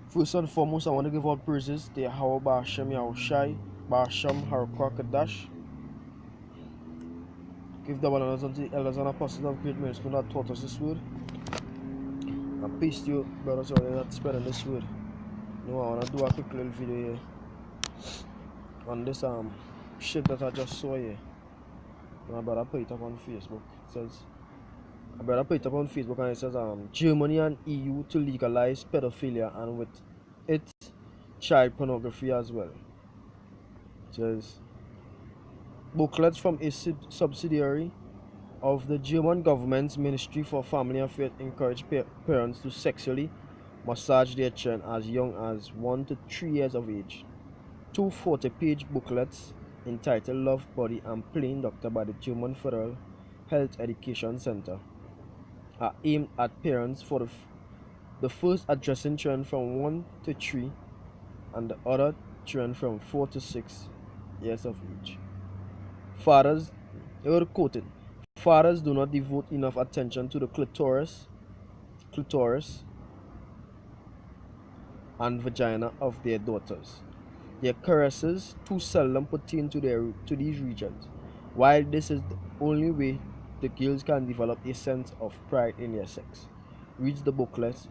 First and foremost, I want to give all praises to Yahweh Ba'ashem Yahushai, Ba'ashem Harakakadash. Give double honors unto the elders and apostles of great ministry that taught us this word. And peace to you, brothers and sisters that spreading this word. You know, I want to do a quick little video here on this shit that I just saw here. And I better put it up on Facebook. It says, I better put it up on Facebook, and it says Germany and EU to legalize pedophilia and with it child pornography as well. It says booklets from a subsidiary of the German government's Ministry for Family Affairs encourage parents to sexually massage their children as young as 1 to 3 years of age. Two 40-page booklets entitled Love, Body and Plain Doctor by the German Federal Health Education Center are aimed at parents, for the first addressing children from 1 to 3 and the other children from 4 to 6 years of age. Fathers, they were quoted, fathers do not devote enough attention to the clitoris and vagina of their daughters. Their caresses too seldom pertain to these regions. While this is the only way the girls can develop a sense of pride in their sex, reads the booklet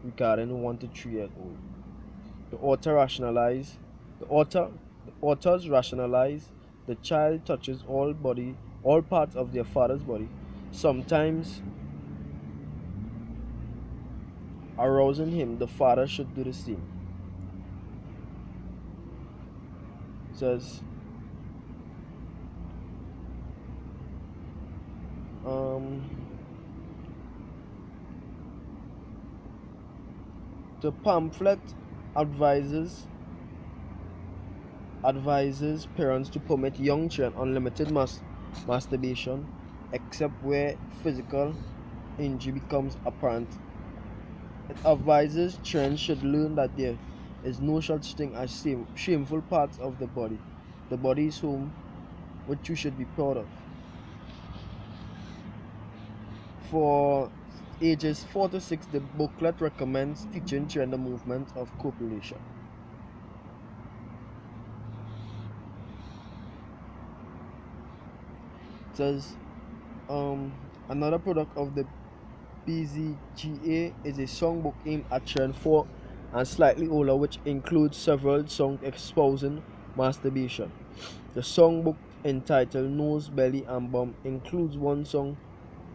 regarding 1 to 3 years old. The authors rationalize the child touches all parts of their father's body, sometimes arousing him. The father should do the same. It says the pamphlet advises parents to permit young children unlimited masturbation except where physical injury becomes apparent. It advises children should learn that there is no such thing as shameful parts of the body. The body is home, which you should be proud of. For ages 4 to 6, the booklet recommends teaching children the movement of copulation. It says another product of the BZGA is a songbook aimed at children 4 and slightly older, which includes several songs espousing masturbation. The songbook, entitled Nose, Belly and Bum, includes one song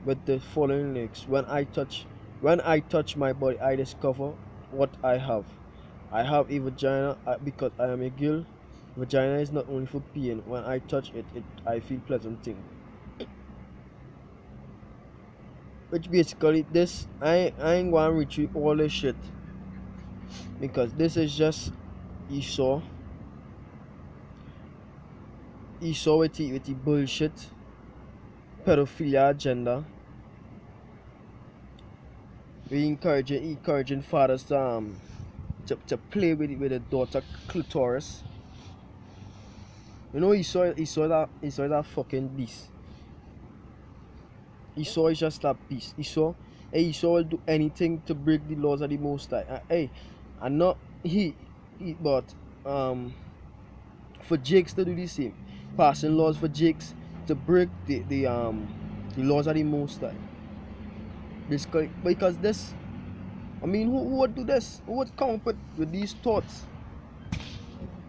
with the following lyrics: When I touch my body, I discover what I have. I have a vagina because I am a girl. Vagina is not only for pain. When I touch it, I feel pleasant thing. Which basically, this I ain't gonna retrieve all this shit, because this is just Esau with the bullshit pedophilia agenda. We encouraging fathers to play with the daughter clitoris. You know, Esau that fucking beast. Esau is just that beast. Esau will do anything to break the laws of the Most High. And not but for Jakes to do the same, passing laws for Jakes to break the laws of the Most High. Because this, I mean, who would do this? Who would come up with these thoughts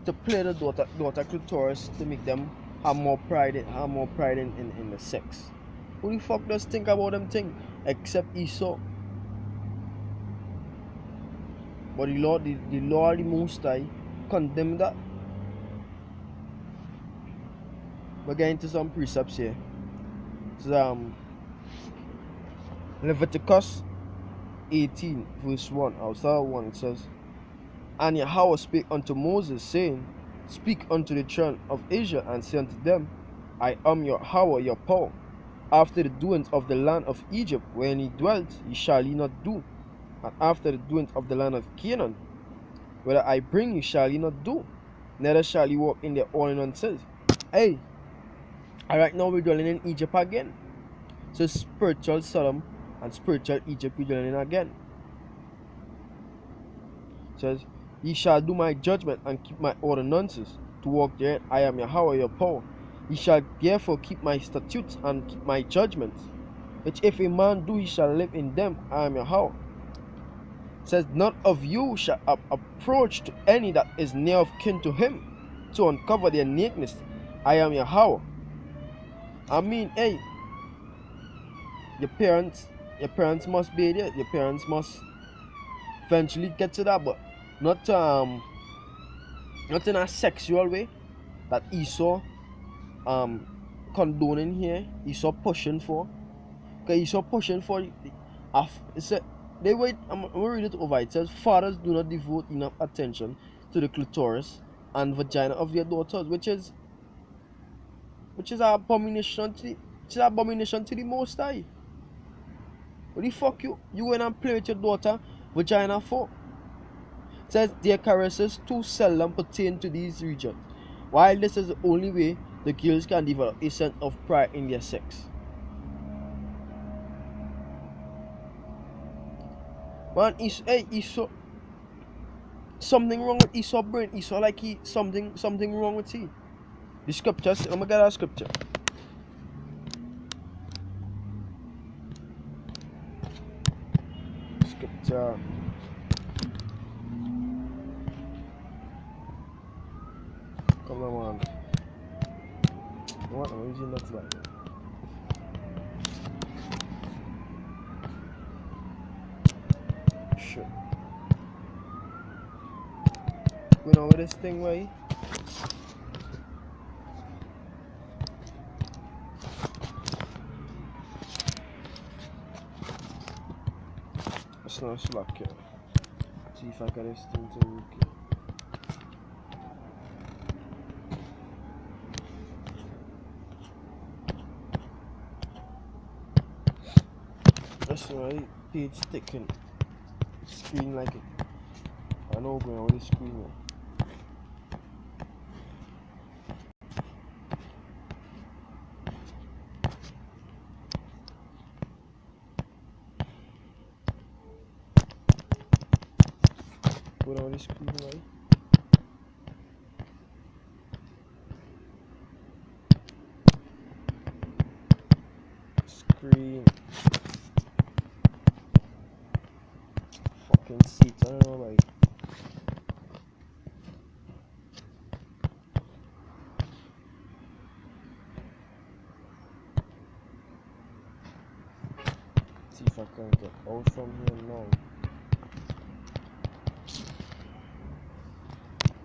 to play the daughter clitoris to make them have more pride in the sex? Who the fuck does think about them thing except Esau? But the law of the Most High condemn that. We're getting into some precepts here. So, Leviticus 18 verse 1. I'll start 1. It says, And Yahweh spake unto Moses, saying, Speak unto the children of Israel, and say unto them, I am your Yahweh, your power. After the doings of the land of Egypt, wherein ye dwelt, ye shall ye not do. And after the doings of the land of Canaan, whether I bring you, shall ye not do. Neither shall ye walk in their ordinances. Hey, right now we're dwelling in Egypt again. So spiritual Sodom and spiritual Egypt we're dwelling in again. says, ye shall do my judgment and keep my ordinances to walk therein. I am Yahweh your power. Ye shall therefore keep my statutes and keep my judgments, which if a man do, he shall live in them. I am Yahweh. Says, none of you shall approach to any that is near of kin to him to uncover their nakedness. I am Yahweh. I mean, hey, your parents must be there. Your parents must eventually get to that, but not in a sexual way that Esau condoning here. Esau pushing for, because Esau pushing for. They wait. I'm gonna read it over. It says, fathers do not devote enough attention to the clitoris and vagina of their daughters, which is an abomination to the Most High. What the fuck you went and play with your daughter vagina for? It says their caresses too seldom pertain to these regions, while this is the only way the girls can develop a sense of pride in their sex. Man, Esau, something wrong with Esau brain. Esau like something wrong with he. The scriptures, I'm gonna get a scripture. Scripture. Come on, man. What? I'm using that slide. Shit. You know with this thing, right? It's not slack here. See if I get this thing to work. That's right, page sticking. Screen like it. I know going on with the screen now. Put on the screen right. Screen. Fucking seat, I don't know, like. See if I can get out from here now.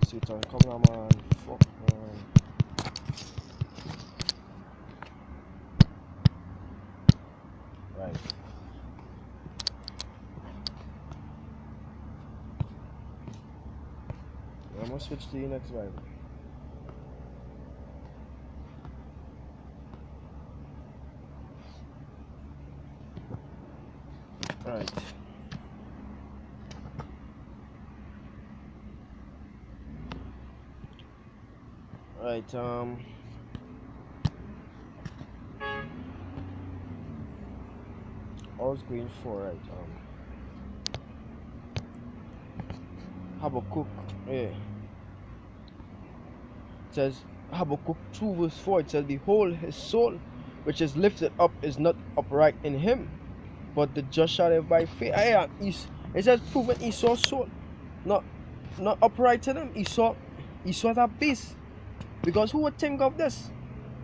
See it on camera, man. Fuck, man. Right. I'm gonna switch to the next Bible. Right. Right, I was going for, right, Habakkuk, yeah. It says, Habakkuk 2 verse 4, it says, behold, his soul, which is lifted up, is not upright in him, but the just shall live by faith. It says, proven Esau's soul, not upright in him. Esau's a beast. Because who would think of this?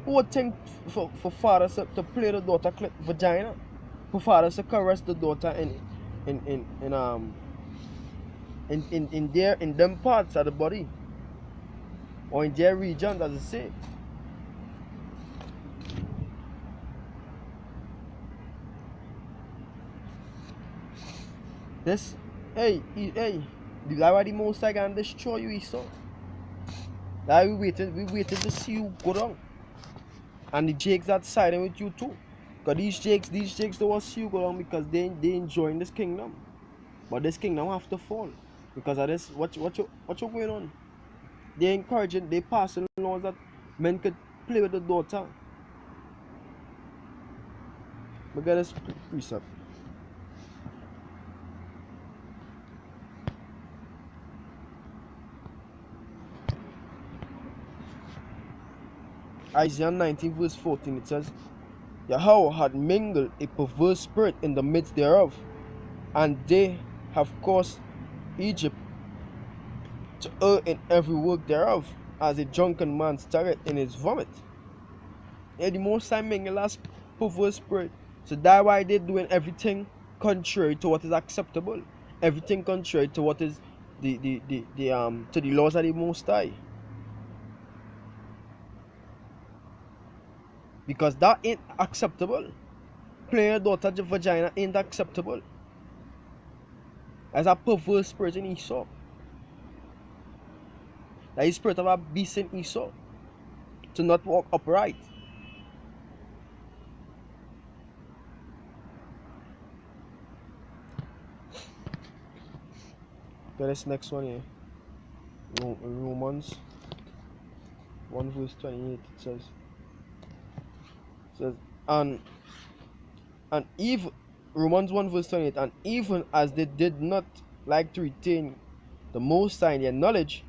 Who would think for fathers to play the daughter clip vagina? For fathers to caress the daughter in them parts of the body, or in their region, as it say. This, hey, that's why the Most High can destroy you, Esau. That we waited to see you go down, and the Jakes that siding with you too. Cause these Jakes don't want to see you go down because they enjoying this kingdom, but this kingdom have to fall because of this. What you going on? They encouraging, they passing laws that men could play with the daughter. Look at this precept. Isaiah 19 verse 14, it says, Yahweh had mingled a perverse spirit in the midst thereof, and they have caused Egypt to err in every work thereof, as a drunken man started in his vomit. Yeah, the Most High mingled as perverse spirit. So that's why they're doing everything contrary to what is acceptable. Everything contrary to what is to the laws of the Most High. Because that ain't acceptable. Playing your daughter's vagina ain't acceptable. As a perverse spirit in Esau. That is spirit of a beast in Esau. To not walk upright. Okay, this next one here. Romans 1 verse 28, it says, and even Romans 1 verse 28, and even as they did not like to retain the Most High in their knowledge,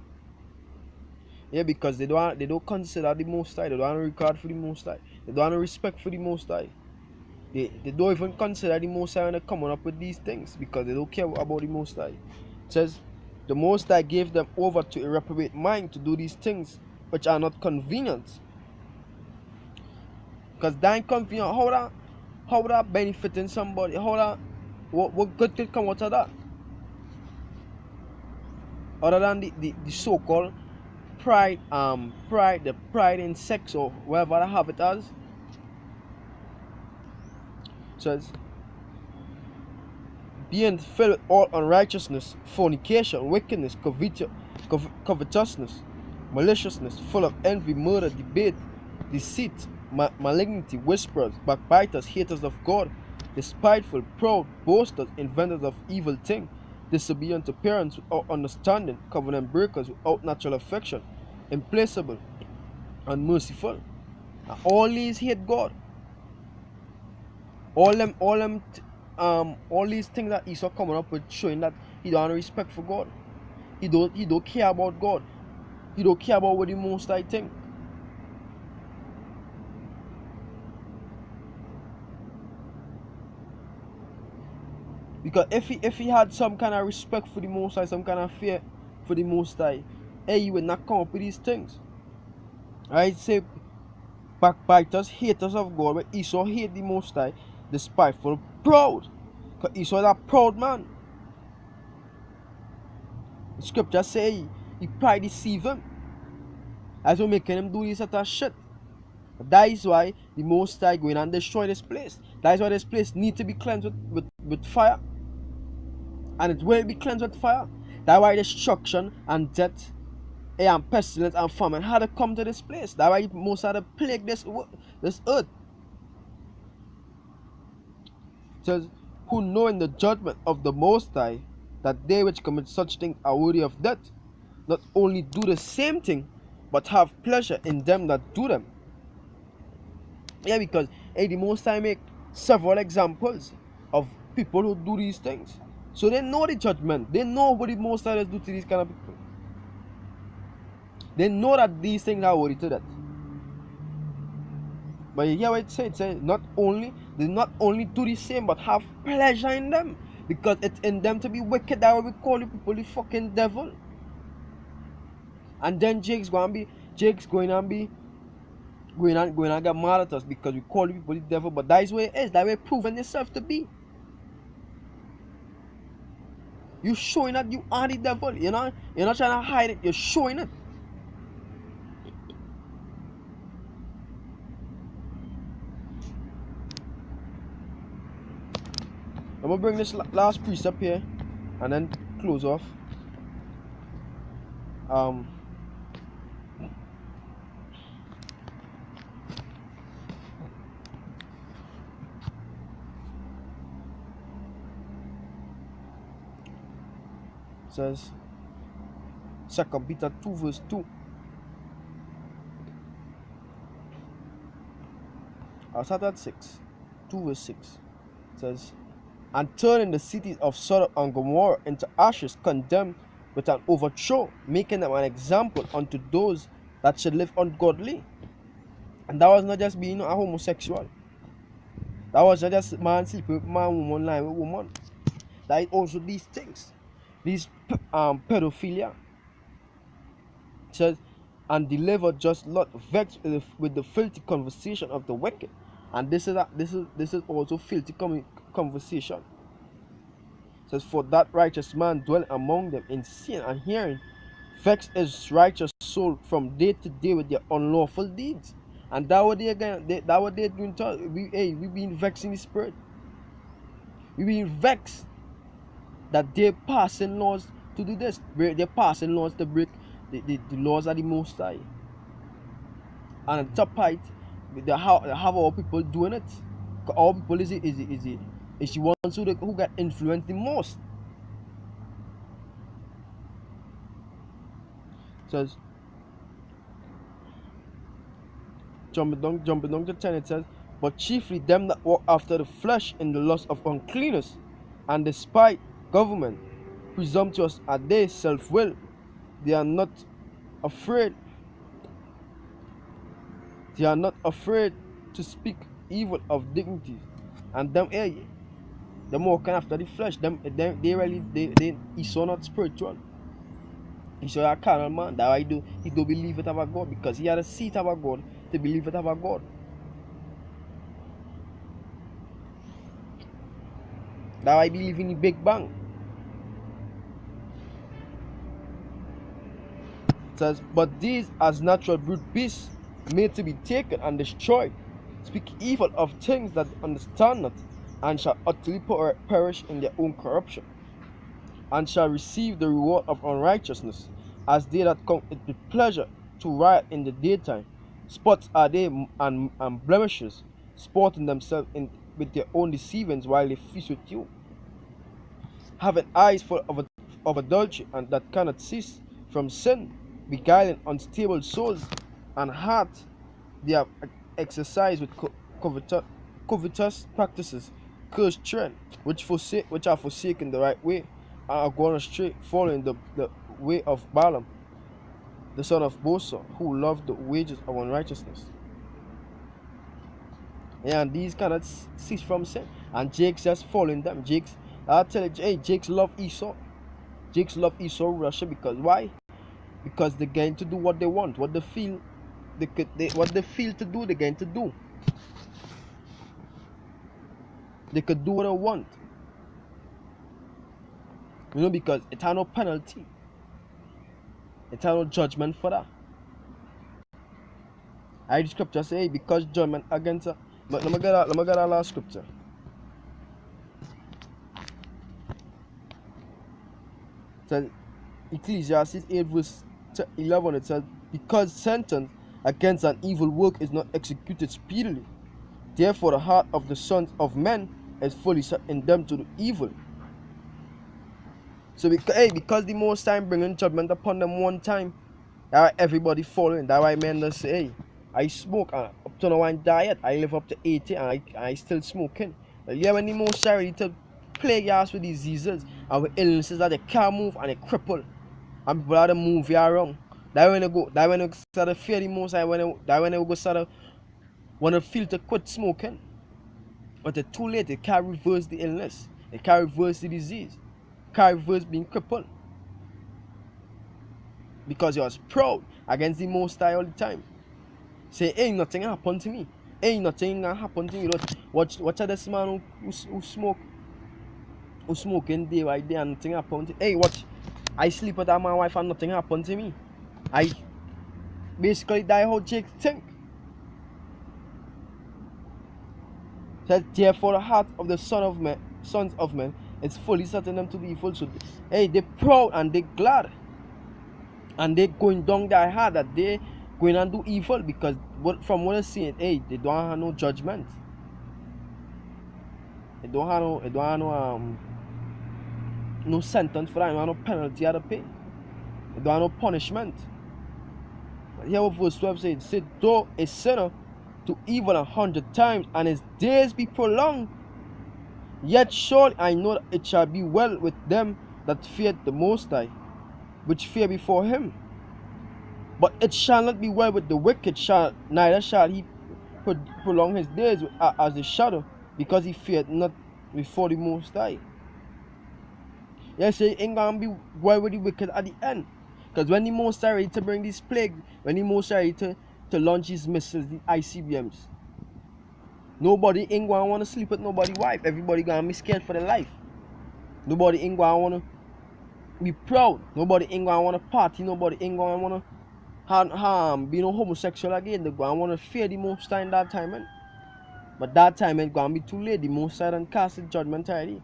yeah, because they don't consider the Most High, they don't have regard for the Most High, they don't have respect for the Most High. They don't even consider the Most High when they're coming up with these things, because they don't care about the Most High. It says, the Most High gave them over to a reprobate mind to do these things which are not convenient. Because that ain't convenient. How that benefiting somebody? What good could come out of that? Other than the so-called pride in sex or whatever I have it as. Says, being filled with all unrighteousness, fornication, wickedness, covetousness, maliciousness, full of envy, murder, debate, deceit, malignity, whisperers, backbiters, haters of God, despiteful, proud, boasters, inventors of evil things, disobedient to parents without understanding, covenant breakers without natural affection, implacable, unmerciful. And all these hate God. All these things that Esau coming up with, showing that he don't have respect for God. He don't care about God. He don't care about what the Most High think. Because if he had some kind of respect for the Most High, some kind of fear for the Most High, he would not come up with these things. I say backbiters, haters of God, but Esau hate the Most High, despiteful, proud. Because Esau is a proud man. The scripture say he pride deceive him. That's what making him do this sort of shit. That is why the Most High going and destroy this place. That is why this place need to be cleansed with fire. And it will be cleansed with fire. That's why destruction and death and pestilence and famine had to come to this place. That's why Most High had to plague this earth. It says, who know in the judgment of the Most High that they which commit such things are worthy of death, not only do the same thing, but have pleasure in them that do them. Yeah, because the Most High make several examples of people who do these things. So they know the judgment. They know what the Most High does do to these kind of people. They know that these things are worthy to death. But you hear what it says? It says they not only do the same, but have pleasure in them. Because it's in them to be wicked. That's why we call the people the fucking devil. And then Jake's going and get mad at us because we call the people the devil. But that is where it is. That way proving yourself to be. You're showing that you are the devil. You're not trying to hide it. You're showing it. I'm going to bring this last precept here and then close off. It says 2 Peter 2 verse 2. I'll start at 6. 2 verse 6. It says, and turning the cities of Sodom and Gomorrah into ashes, condemned with an overthrow, making them an example unto those that should live ungodly. And that was not just being a homosexual. That was not just man sleeping with man, woman lying with woman. That is also these things. These pedophilia. It says, and deliver just lot vexed with the filthy conversation of the wicked. And this is also filthy conversation. It says, for that righteous man dwell among them in sin and hearing, vex his righteous soul from day to day with their unlawful deeds. And that what they again, that what they're doing to us. We being vexed in the spirit. We being vexed that they're passing laws to do this. They're passing laws to break the laws of the Most High. And on top part, they have all people doing it. All people is the ones who got influenced the most. It says, jumping down to 10, it says, but chiefly them that walk after the flesh in the lust of uncleanness, and despite government, presumptuous are they, self-will, they are not afraid. They are not afraid to speak evil of dignity. And them them walking after the flesh, they Esau not spiritual. Esau a carnal man. That why he don't believe it about God, because he had a seat about God to believe it about God. That why he believe in the Big Bang. It says, but these as natural brute beasts made to be taken and destroyed, speak evil of things that understand not, and shall utterly perish in their own corruption, and shall receive the reward of unrighteousness, as they that come with pleasure to riot in the daytime. Spots are they and blemishes, sporting themselves with their own deceivings while they feast with you, having eyes full of adultery, and that cannot cease from sin, beguiling unstable souls, and heart they have exercised with covetous practices, cursed trend, which are forsaken the right way, and are gone astray, following the way of Balaam, the son of Bosor, who loved the wages of unrighteousness. Yeah, and these cannot cease from sin. And Jake's just following them. I'll tell you, hey, Jake's love Esau. Jake's love Esau, Russia, because why? Because they're going to do what they want, what they feel what they feel to do, they're going to do. They could do what they want. Because it has no penalty. It has no judgment for that. I read scripture say, hey, because judgment against her. But let me get that last scripture. It says, Ecclesiastes 8 verse 11, it says, because sentence against an evil work is not executed speedily, therefore the heart of the sons of men is fully set in them to do evil. So because the Most Time bringing judgment upon them one time, that why everybody following. That why men just say, hey, I smoke up to now one diet, I live up to 80 and I still smoking. But yeah, when the Most Time ready to plague us with diseases and with illnesses that they can't move and they cripple, and people have to move you around. That when they start to fear the Most High, that when they go start to want to feel to quit smoking. But it's too late. They can't reverse the illness. They can't reverse the disease. Can't reverse being crippled. Because you was proud against the Most High all the time. Say, ain't nothing happened to me. Ain't nothing gonna happen to me. Watch this man who smoking day by day and nothing happened to me. Hey, watch. I sleep with my wife and nothing happened to me. I basically die how Jake think. Says, therefore the heart of the sons of men is fully set in them to be evil. So hey, they're proud and they're glad. And they're going down their heart that they going and do evil, because from what I see, hey, they don't have no judgment. They don't have no sentence for that. They don't have no penalty to pay. They don't have no punishment. But here what verse 12 says, say, though a sinner to evil 100 times, and his days be prolonged, yet surely I know that it shall be well with them that fear the Most High, which fear before him. But it shall not be well with the wicked, neither shall he prolong his days as a shadow, because he feared not before the Most High. Yes, he ain't gonna be well with the wicked at the end. Because when the Most High ready to bring these plagues, when the Most High ready to launch his missiles, the ICBMs, nobody ain't gonna want to sleep with nobody's wife. Everybody gonna be scared for their life. Nobody ain't gonna want to be proud. Nobody ain't gonna want to party. Nobody ain't gonna want to be no homosexual again. They gonna want to fear the Most High in that time, man. But that time it's gonna be too late. The Most High done cast the judgment already.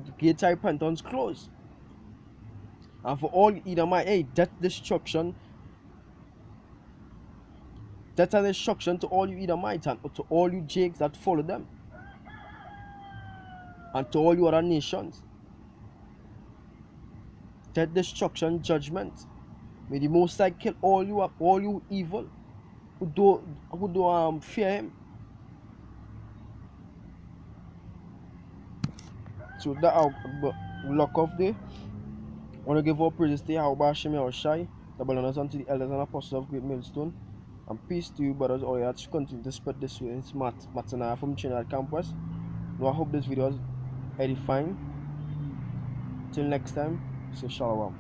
The gates of repentance closed. And for all Edomite, hey, death destruction to all you Edomites and to all you Jakes that follow them. And to all you other nations. Death destruction, judgment. May the Most High kill all you evil who do fear him. So that I'll lock off there. I want to give all praises to Yahweh Hashem Yahushai, the belongers unto the elders and apostles of Great Millstone. And peace to you, brothers, all that continue to spread this way. It's Matana from Trinidad Campus. Now I hope this video is edifying. Till next time, say shalom.